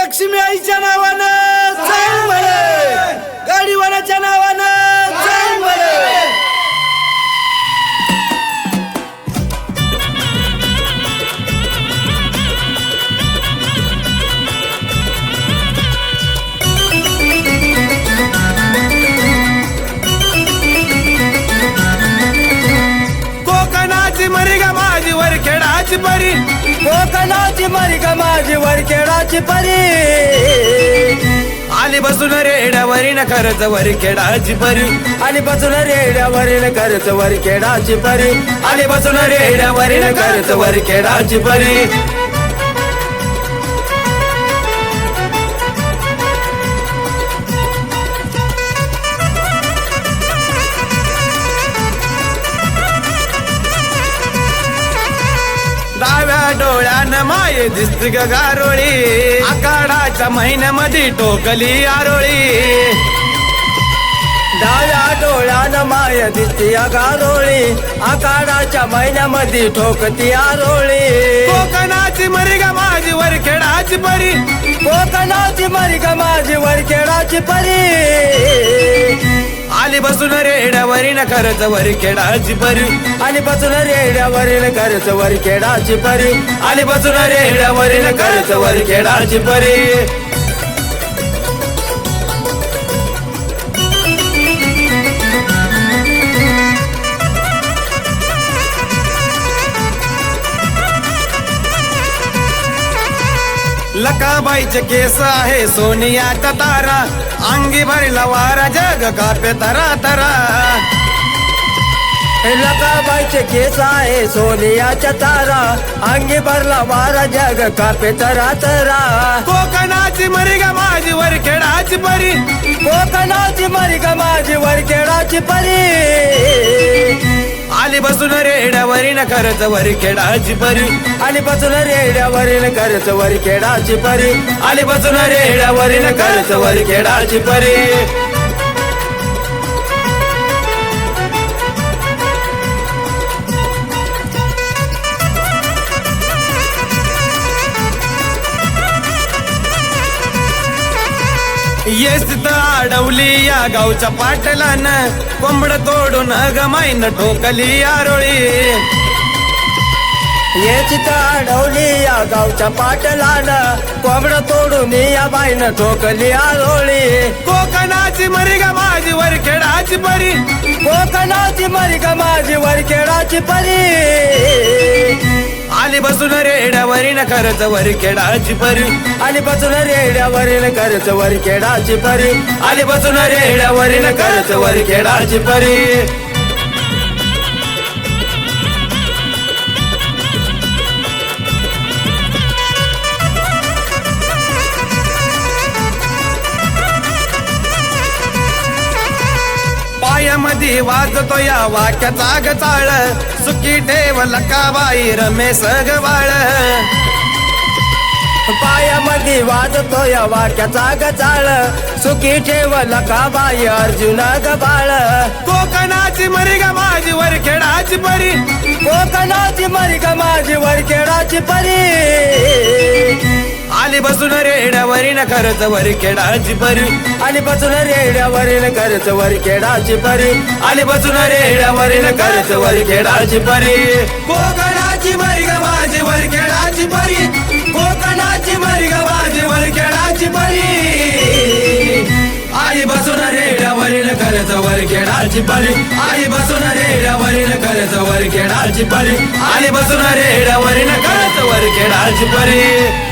लक्ष्मी आईच्या नावानं चांग भले, गाडीवाल्याच्या नावानं चांग भले. कोकणाची मरी ग माझी वरखेडाची परी, कोकणाची मरी ग माझी वरखेडाची परी. आली बसून रेड्यावरील खरच वरखेडाची परी, आणि बसून रेड्यावरील खरच वरखेडाची परी. आली बसून रेड्यावरील खरच वरखेडाची परी. डाव्या डोळ्यानं माये दिसती ग गारोळी, आखाडाच्या महिन्यामध्ये टोकली आरोळी. डाव्या डोळ्यानं माय दिसती गारोळी, आखाडाच्या महिन्यामध्ये ठोकती आरोळी. कोकणाची मरी ग माझी वरखेडाची परी, कोकणाची मरी ग माझी वरखेडाची परी. आली बसून रेड्यावरील खरच वरखेडाची परी, आणि बसून रेड्यावरील खरच वरखेडाची परी. आली बसून रेड्यावरील खरच वरखेडाची परी. लकाबाईचे केस आहे सोनियाचा तारा, अंगी भरला वारा जग कापे तरा तरा. लकाबाईचे केस आहे सोनियाच्या तारा, अंगी भरला वारा जग कापे तरा तरा. कोकणाची मरी ग माझी वरखेडाची परी, कोकणाची मरी ग माझी वरखेडाची परी. आली बसून रेड्यावरील खरच वरखेडाची परी, आणि बसून रेड्यावरील खरच वरखेडाची परी. आली बसून रेड्यावरील खरच वरखेडाची परी. येस अडवली या गावच्या पाटलानं, कोंबड तोडून गमाईन ठोकली आरोळी. ये चित अडवली या गावच्या पाटलानं, कोंबड तोडून या बाईनं ठोकली आरोळी. कोकणाची मरी ग माझी वरखेडाची परी, कोकणाची मरी ग माझी वरखेडाची परी. आली बसून रेड्यावरील खरच वरखेडाची परी, आणि बसून रेड्यावरील खरच वरखेडाची परी. आली बसून रेड्यावरील खरच वरखेडाची परी. पायामध्ये वाजतो या वाक्याचा ग चाळ, सुखी ठेव लकाबाई रमेश गवाळ. पायामध्ये वाजतो या वाक्याचा गजाळ, सुखी ठेव लकाबाई अर्जुन गबाळ. कोकणाची मरी ग माझी वरखेडाची परी, कोकणाची मरी ग माझी वरखेडाची परी. आली बसून रेड्यावरील खरच वरखेडाची परी, आणि बसून रेड्यावरील खरच वरखेडाची परी. आली बसून रेड्यावरील खरच वरखेडाची परी. कोकणाची मरी ग माझी वरखेडाची परी, कोकणाची मरी ग माझी वरखेडाची परी. आई बसून रेड्यावरील खरच वरखेडाची परी, आई बसून रेड्यावरील खरच वरखेडाची परी, आई बसून रेड्यावरील खरच वरखेडाची परी.